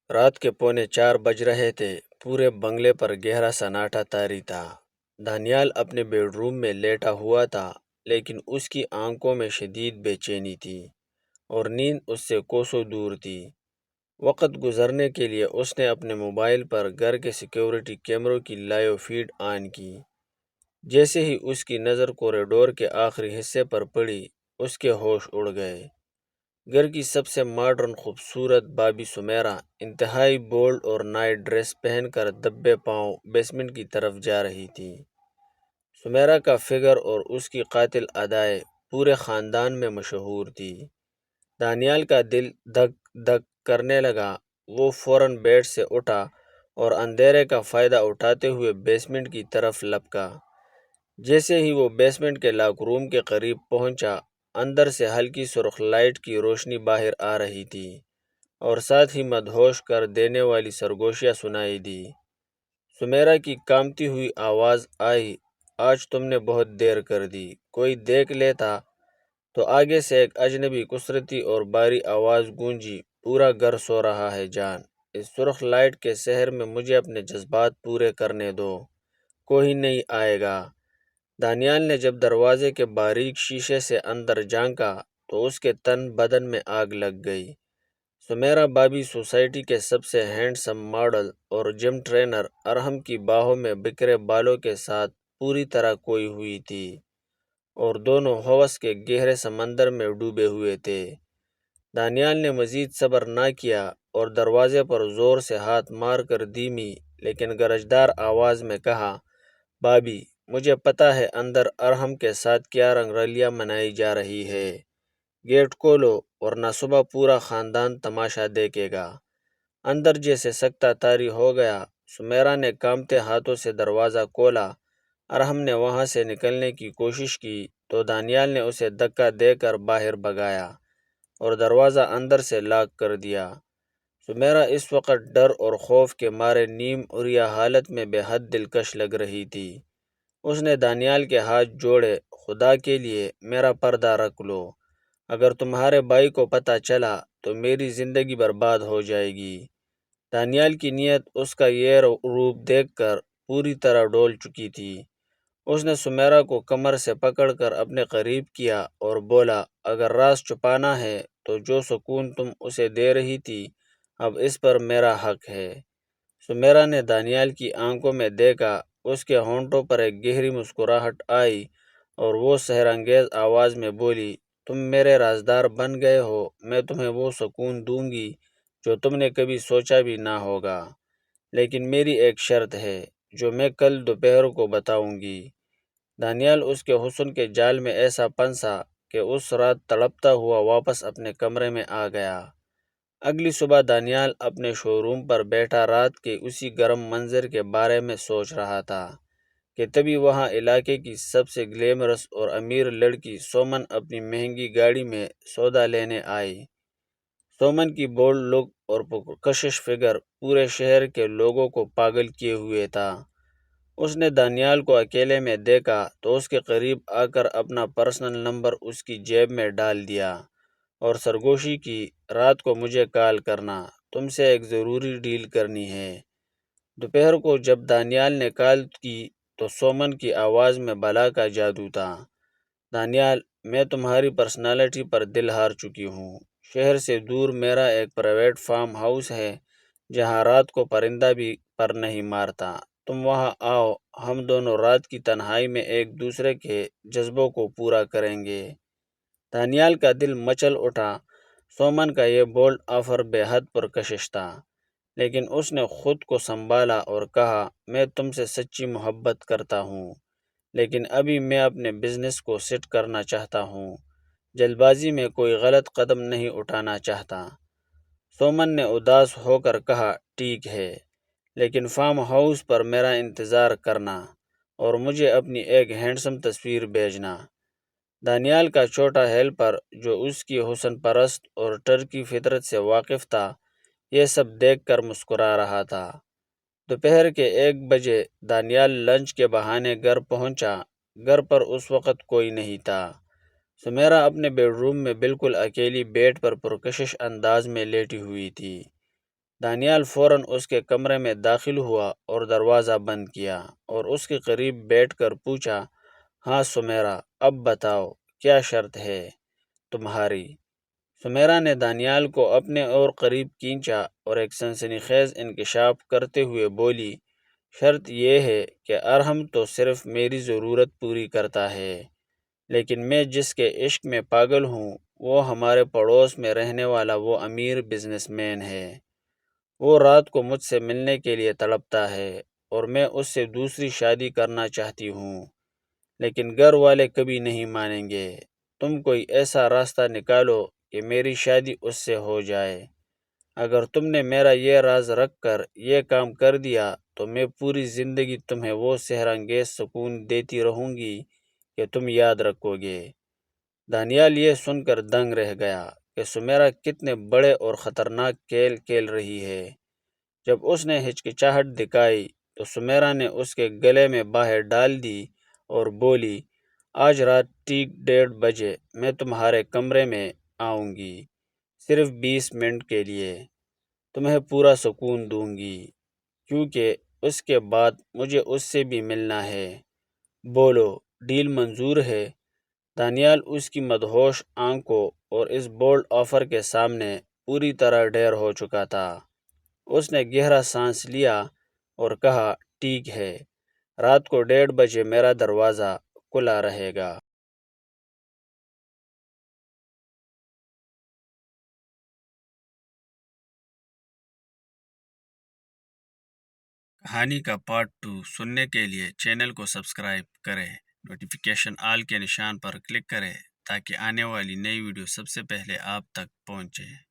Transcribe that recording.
رات کے 3:45 بج رہے تھے۔ پورے بنگلے پر گہرا سناٹا طاری تھا۔ دانیال اپنے بیڈ روم میں لیٹا ہوا تھا، لیکن اس کی آنکھوں میں شدید بے چینی تھی اور نیند اس سے کوسوں دور تھی۔ وقت گزرنے کے لیے اس نے اپنے موبائل پر گھر کے سیکیورٹی کیمروں کی لائیو فیڈ آن کی۔ جیسے ہی اس کی نظر کوریڈور کے آخری حصے پر پڑی، اس کے ہوش اڑ گئے۔ گھر کی سب سے ماڈرن خوبصورت بابی سمیرا انتہائی بولڈ اور نائٹ ڈریس پہن کر دبے پاؤں بیسمنٹ کی طرف جا رہی تھی۔ سمیرا کا فگر اور اس کی قاتل ادائیں پورے خاندان میں مشہور تھی۔ دانیال کا دل دھک دھک کرنے لگا۔ وہ فوراً بیڈ سے اٹھا اور اندھیرے کا فائدہ اٹھاتے ہوئے بیسمنٹ کی طرف لپکا۔ جیسے ہی وہ بیسمنٹ کے لاک روم کے قریب پہنچا، اندر سے ہلکی سرخ لائٹ کی روشنی باہر آ رہی تھی اور ساتھ ہی مدہوش کر دینے والی سرگوشیاں سنائی دی۔ سمیرا کی کانپتی ہوئی آواز آئی، آج تم نے بہت دیر کر دی، کوئی دیکھ لیتا۔ تو آگے سے ایک اجنبی کثرتی اور بھاری آواز گونجی، پورا گھر سو رہا ہے جان، اس سرخ لائٹ کے شہر میں مجھے اپنے جذبات پورے کرنے دو، کوئی نہیں آئے گا۔ دانیال نے جب دروازے کے باریک شیشے سے اندر جھانکا تو اس کے تن بدن میں آگ لگ گئی۔ سمیرا بابی سوسائٹی کے سب سے ہینڈسم ماڈل اور جم ٹرینر ارحم کی باہوں میں بکھرے بالوں کے ساتھ پوری طرح کھوئی ہوئی تھی اور دونوں ہوس کے گہرے سمندر میں ڈوبے ہوئے تھے۔ دانیال نے مزید صبر نہ کیا اور دروازے پر زور سے ہاتھ مار کر دھیمی لیکن گرجدار آواز میں کہا، بابی، مجھے پتہ ہے اندر ارحم کے ساتھ کیا رنگ رلیاں منائی جا رہی ہے۔ گیٹ کھولو ورنہ صبح پورا خاندان تماشا دیکھے گا۔ اندر جیسے سکتہ طاری ہو گیا۔ سمیرا نے کانپتے ہاتھوں سے دروازہ کھولا۔ ارحم نے وہاں سے نکلنے کی کوشش کی تو دانیال نے اسے دھکا دے کر باہر بھگایا اور دروازہ اندر سے لاک کر دیا۔ سمیرا اس وقت ڈر اور خوف کے مارے نیم عریاں حالت میں بے حد دلکش لگ رہی تھی۔ اس نے دانیال کے ہاتھ جوڑے، خدا کے لیے میرا پردہ رکھ لو، اگر تمہارے بھائی کو پتہ چلا تو میری زندگی برباد ہو جائے گی۔ دانیال کی نیت اس کا یہ روپ دیکھ کر پوری طرح ڈول چکی تھی۔ اس نے سمیرا کو کمر سے پکڑ کر اپنے قریب کیا اور بولا، اگر راز چھپانا ہے تو جو سکون تم اسے دے رہی تھی، اب اس پر میرا حق ہے۔ سمیرا نے دانیال کی آنکھوں میں دیکھا۔ اس کے ہونٹوں پر ایک گہری مسکراہٹ آئی اور وہ سحر انگیز آواز میں بولی، تم میرے رازدار بن گئے ہو، میں تمہیں وہ سکون دوں گی جو تم نے کبھی سوچا بھی نہ ہوگا، لیکن میری ایک شرط ہے جو میں کل دوپہر کو بتاؤں گی۔ دانیال اس کے حسن کے جال میں ایسا پھنسا کہ اس رات تڑپتا ہوا واپس اپنے کمرے میں آ گیا۔ اگلی صبح دانیال اپنے شو روم پر بیٹھا رات کے اسی گرم منظر کے بارے میں سوچ رہا تھا کہ تبھی وہاں علاقے کی سب سے گلیمرس اور امیر لڑکی سومن اپنی مہنگی گاڑی میں سودا لینے آئی۔ سومن کی بولڈ لک اور پرکشش فگر پورے شہر کے لوگوں کو پاگل کیے ہوئے تھا۔ اس نے دانیال کو اکیلے میں دیکھا تو اس کے قریب آ کر اپنا پرسنل نمبر اس کی جیب میں ڈال دیا اور سرگوشی کی، رات کو مجھے کال کرنا، تم سے ایک ضروری ڈیل کرنی ہے۔ دوپہر کو جب دانیال نے کال کی تو سومن کی آواز میں بلا کا جادو تھا۔ دانیال، میں تمہاری پرسنالٹی پر دل ہار چکی ہوں۔ شہر سے دور میرا ایک پرائیویٹ فارم ہاؤس ہے جہاں رات کو پرندہ بھی پر نہیں مارتا، تم وہاں آؤ، ہم دونوں رات کی تنہائی میں ایک دوسرے کے جذبوں کو پورا کریں گے۔ دانیال کا دل مچل اٹھا۔ سومن کا یہ بولڈ آفر بے حد پرکشش تھا، لیکن اس نے خود کو سنبھالا اور کہا، میں تم سے سچی محبت کرتا ہوں، لیکن ابھی میں اپنے بزنس کو سیٹ کرنا چاہتا ہوں، جلد بازی میں کوئی غلط قدم نہیں اٹھانا چاہتا۔ سومن نے اداس ہو کر کہا، ٹھیک ہے، لیکن فارم ہاؤس پر میرا انتظار کرنا اور مجھے اپنی ایک ہینڈسم تصویر بھیجنا۔ دانیال کا چھوٹا ہیلپر، جو اس کی حسن پرست اور ٹرکی فطرت سے واقف تھا، یہ سب دیکھ کر مسکرا رہا تھا۔ دوپہر کے 1 بجے دانیال لنچ کے بہانے گھر پہنچا۔ گھر پر اس وقت کوئی نہیں تھا۔ سمیرا اپنے بیڈ روم میں بالکل اکیلی بیڈ پر پرکشش انداز میں لیٹی ہوئی تھی۔ دانیال فوراً اس کے کمرے میں داخل ہوا اور دروازہ بند کیا اور اس کے قریب بیٹھ کر پوچھا، ہاں سمیرا، اب بتاؤ کیا شرط ہے تمہاری؟ سمیرا نے دانیال کو اپنے اور قریب کھینچا اور ایک سنسنی خیز انکشاف کرتے ہوئے بولی، شرط یہ ہے کہ ارحم تو صرف میری ضرورت پوری کرتا ہے، لیکن میں جس کے عشق میں پاگل ہوں وہ ہمارے پڑوس میں رہنے والا وہ امیر بزنس مین ہے۔ وہ رات کو مجھ سے ملنے کے لیے تڑپتا ہے اور میں اس سے دوسری شادی کرنا چاہتی ہوں، لیکن گھر والے کبھی نہیں مانیں گے۔ تم کوئی ایسا راستہ نکالو کہ میری شادی اس سے ہو جائے۔ اگر تم نے میرا یہ راز رکھ کر یہ کام کر دیا تو میں پوری زندگی تمہیں وہ سحر انگیز سکون دیتی رہوں گی کہ تم یاد رکھو گے۔ دانیال یہ سن کر دنگ رہ گیا کہ سمیرا کتنے بڑے اور خطرناک کھیل کھیل رہی ہے۔ جب اس نے ہچکچاہٹ دکھائی تو سمیرا نے اس کے گلے میں باہیں ڈال دی اور بولی، آج رات ٹھیک 1:30 بجے میں تمہارے کمرے میں آؤں گی، صرف 20 منٹ کے لیے۔ تمہیں پورا سکون دوں گی، کیونکہ اس کے بعد مجھے اس سے بھی ملنا ہے۔ بولو، ڈیل منظور ہے؟ دانیال اس کی مدہوش آنکھوں اور اس بولڈ آفر کے سامنے پوری طرح ڈھیر ہو چکا تھا۔ اس نے گہرا سانس لیا اور کہا، ٹھیک ہے، رات کو 1:30 بجے میرا دروازہ کھلا رہے گا۔ کہانی کا پارٹ 2 سننے کے لیے چینل کو سبسکرائب کریں، نوٹیفیکیشن آل کے نشان پر کلک کریں تاکہ آنے والی نئی ویڈیو سب سے پہلے آپ تک پہنچے۔